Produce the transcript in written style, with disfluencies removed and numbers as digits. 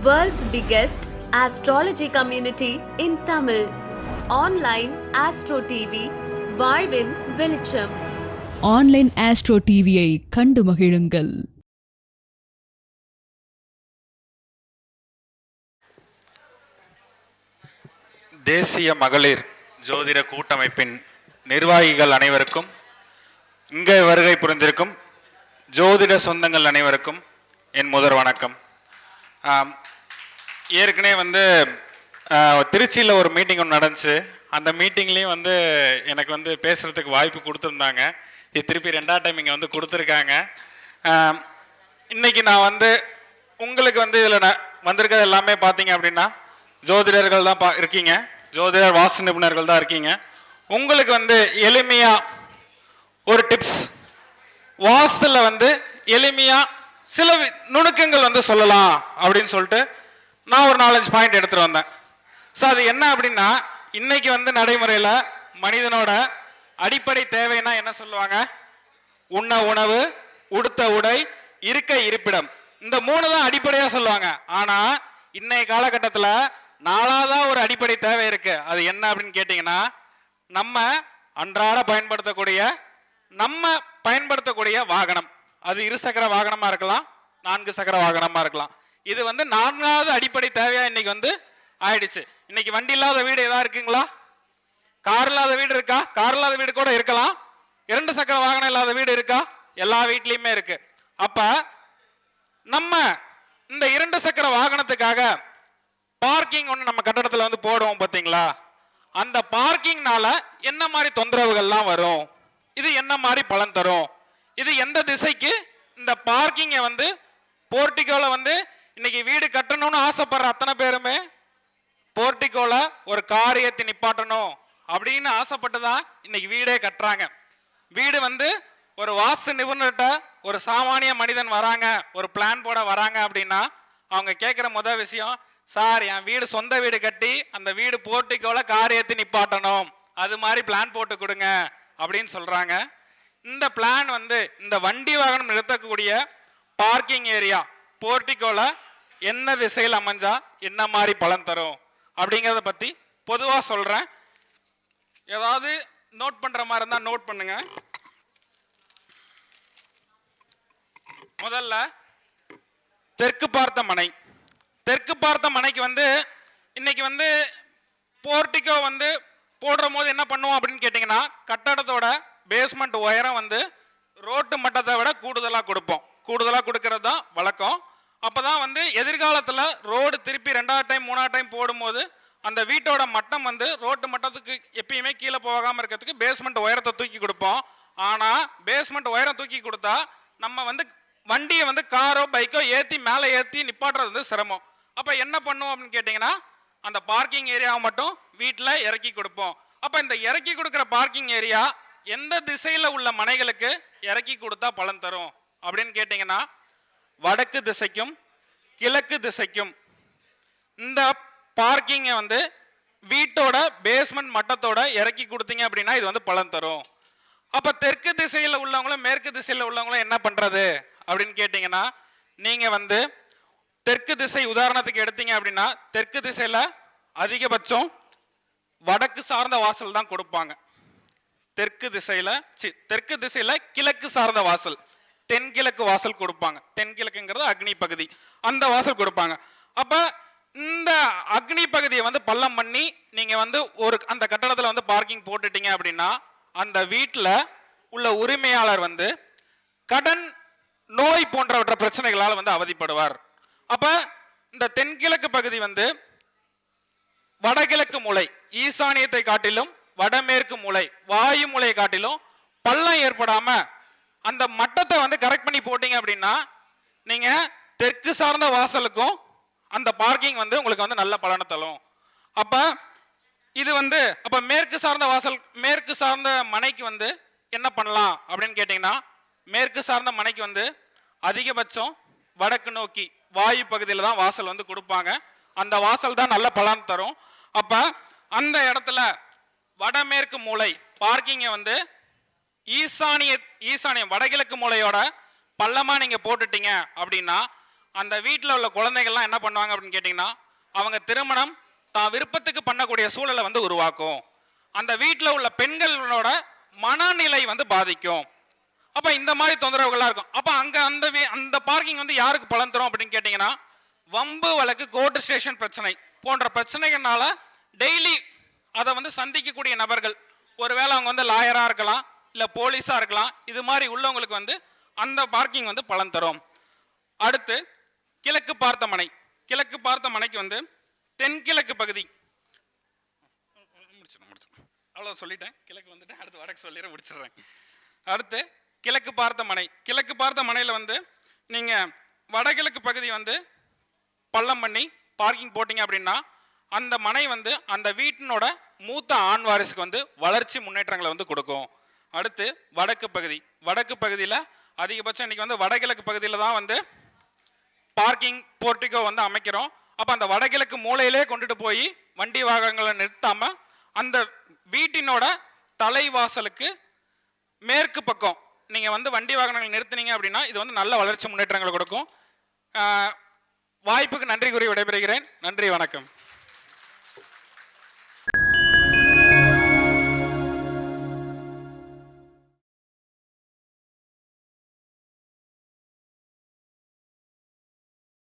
World's biggest astrology community in Tamil. Online Astro TV, வாழ்வின் வெளிச்சம். Online astro டிவியை கண்டு மகிழுங்கள். தேசிய மகளிர் ஜோதிட கூட்டமைப்பின் நிர்வாகிகள் அனைவருக்கும், இங்கே வருகை புரிந்திருக்கும் ஜோதிட சொந்தங்கள் அனைவருக்கும் என் முதல் வணக்கம். ஏற்கனவே திருச்சியில் ஒரு மீட்டிங் ஒன்று நடந்துச்சு. அந்த மீட்டிங்லேயும் எனக்கு பேசுகிறதுக்கு வாய்ப்பு கொடுத்துருந்தாங்க. இது திருப்பி ரெண்டாவது டைம் இங்கே கொடுத்துருக்காங்க. இன்றைக்கி நான் உங்களுக்கு இதில் வந்திருக்கிறது எல்லாமே பார்த்தீங்க அப்படின்னா ஜோதிடர்கள் தான் இருக்கீங்க, ஜோதிடர் வாஸ்து நிபுணர்கள் தான் இருக்கீங்க. உங்களுக்கு எளிமையாக ஒரு டிப்ஸ், வாஸ்துல எளிமையாக சில நுணுக்கங்கள் சொல்லலாம் அப்படின்னு சொல்லிட்டு நான் ஒரு 4-5 பாயிண்ட் எடுத்துகிட்டு வந்தேன். ஸோ அது என்ன அப்படின்னா, இன்னைக்கு நடைமுறையில் மனிதனோட அடிப்படை தேவைன்னா என்ன சொல்லுவாங்க? உண்ண உணவு, உடுத்த உடை, இருக்க இருப்பிடம். இந்த 3 தான் அடிப்படையாக சொல்லுவாங்க. ஆனால் இன்னைய காலகட்டத்தில் 4ஆவதா ஒரு அடிப்படை தேவை இருக்கு. அது என்ன அப்படின்னு கேட்டிங்கன்னா, நம்ம அன்றாட பயன்படுத்தக்கூடிய வாகனம். அது 2 சக்கர வாகனமாக இருக்கலாம், 4 சக்கர வாகனமாக இருக்கலாம். இது 4ஆவது அடிப்படை தேவையா இன்னைக்கு ஆயிடுச்சு. இன்னைக்கு வண்டி இல்லாத வீடு ஏதாவது இருக்குங்களா? கார் இல்லாத வீடு இருக்கா? கார் இல்லாத வீடு கூட இருக்கலாம். 2 சக்கர வாகனம் இல்லாத வீடு இருக்கா? எல்லா வீட்லயுமே இருக்கு. அப்ப நம்ம இந்த 2 சக்கர வாகனத்துக்காக பார்க்கிங் ஒன்று நம்ம கட்டடத்தில் போடுவோம் பார்த்தீங்களா? அந்த பார்க்கிங்னால என்ன மாதிரி தொந்தரவுகள்லாம் வரும்? இது என்ன மாதிரி பலன் தரும்? இது எந்த திசைக்கு இந்த பார்க்கிங்கை போர்ட்டிகோல இன்னைக்கு வீடு கட்டணும்னு ஆசைப்படுற அத்தனை பேருமே போர்ட்டிகோல ஒரு கார் ஏற்றி நிப்பாட்டணும் அப்படின்னு ஆசைப்பட்டுதான் இன்னைக்கு வீடே கட்டுறாங்க. வீடு ஒரு வாஸ்து நிபுணர்கிட்ட ஒரு சாமானிய மனிதன் வராங்க, ஒரு பிளான் போட வராங்க அப்படின்னா அவங்க கேட்குற முதல் விஷயம், சார் என் வீடு சொந்த வீடு கட்டி அந்த வீடு போர்ட்டிகோல கார் ஏற்றி நிப்பாட்டணும், அது மாதிரி பிளான் போட்டு கொடுங்க அப்படின்னு சொல்றாங்க. இந்த பிளான் இந்த வண்டி வாகனம் நிறுத்தக்கூடிய பார்க்கிங் ஏரியா போர்ட்டிகோல என்ன திசையில் அமைஞ்சா என்ன மாதிரி பலன் தரும் அப்படிங்கிறத பத்தி பொதுவா சொல்றேன். ஏதாவது நோட் பண்ற மாதிரி இருந்தா நோட் பண்ணுங்க. முதல்ல தெற்கு பார்த்த மனை. தெற்கு பார்த்த மனைக்கு இன்னைக்கு போர்ட்டிகோ போடுற போது என்ன பண்ணுவோம் அப்படின்னு கேட்டீங்கன்னா, கட்டடத்தோட பேஸ்மெண்ட் உயரம் ரோட்டு மட்டத்தை விட கூடுதலாக கொடுப்போம். கூடுதலாக கொடுக்கறது தான் வழக்கம். அப்போதான் எதிர்காலத்தில் ரோடு திருப்பி 2வது டைம் 3வது டைம் போடும்போது அந்த வீட்டோட மட்டம் ரோட்டு மட்டத்துக்கு எப்பயுமே கீழே போகாமல் இருக்கிறதுக்கு பேஸ்மெண்ட் உயரத்தை தூக்கி கொடுப்போம். ஆனால் பேஸ்மெண்ட் உயரம் தூக்கி கொடுத்தா நம்ம வண்டியை காரோ பைக்கோ மேலே ஏற்றி நிப்பாட்டுறது சிரமம். அப்போ என்ன பண்ணுவோம் அப்படின்னு கேட்டிங்கன்னா, அந்த பார்க்கிங் ஏரியாவை மட்டும் வீட்டில் இறக்கி கொடுப்போம். அப்போ இந்த இறக்கி கொடுக்குற பார்க்கிங் ஏரியா எந்த திசையில் உள்ள மனைகளுக்கு இறக்கி கொடுத்தா பலன் தரும் அப்படின்னு கேட்டிங்கன்னா, வடக்கு திசைக்கும் கிழக்கு திசைக்கும் இந்த பார்க்கிங்கை வீட்டோட பேஸ்மெண்ட் மட்டத்தோட இறக்கி கொடுத்தீங்க அப்படின்னா இது பலன் தரும். அப்போ தெற்கு திசையில் உள்ளவங்களும் மேற்கு திசையில் உள்ளவங்களும் என்ன பண்ணுறது அப்படின்னு கேட்டிங்கன்னா, நீங்கள் தெற்கு திசை உதாரணத்துக்கு எடுத்தீங்க அப்படின்னா, தெற்கு திசையில் அதிகபட்சம் வடக்கு சார்ந்த வாசல் தான் கொடுப்பாங்க. தெற்கு திசையில கிழக்கு சார்ந்த வாசல், தென்கிழக்கு வாசல் கொடுப்பாங்க. தென்கிழக்குங்கிறது அக்னி பகுதி, அந்த வாசல் கொடுப்பாங்க. அப்ப இந்த அக்னி பகுதியை பள்ளம் பண்ணி நீங்க ஒரு அந்த கட்டடத்துல பார்க்கிங் போட்டுட்டீங்க அப்படின்னா, அந்த வீட்டில் உள்ள உரிமையாளர் கடன், நோய் போன்றவற்ற பிரச்சனைகளால் அவதிப்படுவார். அப்ப இந்த தென்கிழக்கு பகுதி வடகிழக்கு மூலை, ஈசானியத்தை காட்டிலும் வடமேற்கு மூலை, வாயு மூலையை காட்டிலும் பள்ளம் ஏற்படாம அந்த மட்டத்தை கரெக்ட் பண்ணி போட்டீங்க அப்படின்னா, நீங்க தெற்கு சார்ந்த வாசலுக்கும் அந்த பார்க்கிங் உங்களுக்கு நல்ல பலனை தரும். அப்ப இது அப்ப மேற்கு சார்ந்த வாசல், மேற்கு சார்ந்த மனைக்கு என்ன பண்ணலாம் அப்படின்னு கேட்டீங்கன்னா, மேற்கு சார்ந்த மனைக்கு அதிகபட்சம் வடக்கு நோக்கி வாயு பகுதியில் தான் வாசல் கொடுப்பாங்க. அந்த வாசல் தான் நல்ல பலன் தரும். அப்ப அந்த இடத்துல வடமேற்கு மூலை பார்க்கிங்கை ஈசானியம் வடகிழக்கு மூலையோட பள்ளமா நீங்க போட்டுட்டீங்க அப்படின்னா, அந்த வீட்டில் உள்ள குழந்தைகள்லாம் என்ன பண்ணுவாங்க அப்படின்னு கேட்டிங்கன்னா, அவங்க திருமணம் தான் விருப்பத்துக்கு பண்ணக்கூடிய சூழலை வந்து உருவாக்கும். அந்த வீட்டில் உள்ள பெண்களோட மனநிலை வந்து பாதிக்கும். அப்போ இந்த மாதிரி தொந்தரவுகள்லாம் இருக்கும். அப்போ அங்கே அந்த பார்க்கிங் வந்து யாருக்கு பலன் தரும் அப்படின்னு கேட்டிங்கன்னா, வம்பு வழக்கு, கோர்ட் ஸ்டேஷன் பிரச்சனை போன்ற பிரச்சனைகள்னால டெய்லி அதை வந்து சந்திக்கக்கூடிய நபர்கள், ஒருவேளை அவங்க வந்து லாயராக இருக்கலாம், இல்லை போலீஸாக இருக்கலாம், இது மாதிரி உள்ளவங்களுக்கு வந்து அந்த பார்க்கிங் வந்து பலன் தரும். அடுத்து கிழக்கு பார்த்த மனை. கிழக்கு பார்த்த மனைக்கு வந்து தென்கிழக்கு பகுதி அவ்வளோ சொல்லிட்டேன். கிழக்கு வந்துட்டு அடுத்து வடக்கு சொல்லிடுறேன், முடிச்சிடுறேன். அடுத்து கிழக்கு பார்த்த மனை. கிழக்கு பார்த்த மனையில் வந்து நீங்கள் வடகிழக்கு பகுதி வந்து பள்ளம் பண்ணி பார்க்கிங் போட்டிங்க அப்படின்னா அந்த மனை வந்து அந்த வீட்டினோட மூத்த ஆண் வாரிசுக்கு வந்து வளர்ச்சி முன்னேற்றங்களை வந்து கொடுக்கும். அடுத்து வடக்கு பகுதி. வடக்கு பகுதியில் அதிகபட்சம் இன்றைக்கி வந்து வடகிழக்கு பகுதியில் தான் வந்து பார்க்கிங் போர்ட்டிகோ வந்து அமைக்கிறோம். அப்போ அந்த வடகிழக்கு மூலையிலே கொண்டுட்டு போய் வண்டி வாகனங்களை நிறுத்தாமல் அந்த வீட்டினோட தலைவாசலுக்கு மேற்கு பக்கம் நீங்கள் வந்து வண்டி வாகனங்கள் நிறுத்தினீங்க அப்படின்னா இது வந்து நல்ல வளர்ச்சி முன்னேற்றங்களை கொடுக்கும். வாய்ப்புக்கு நன்றி கூறி விடைபெறுகிறேன். நன்றி, வணக்கம்.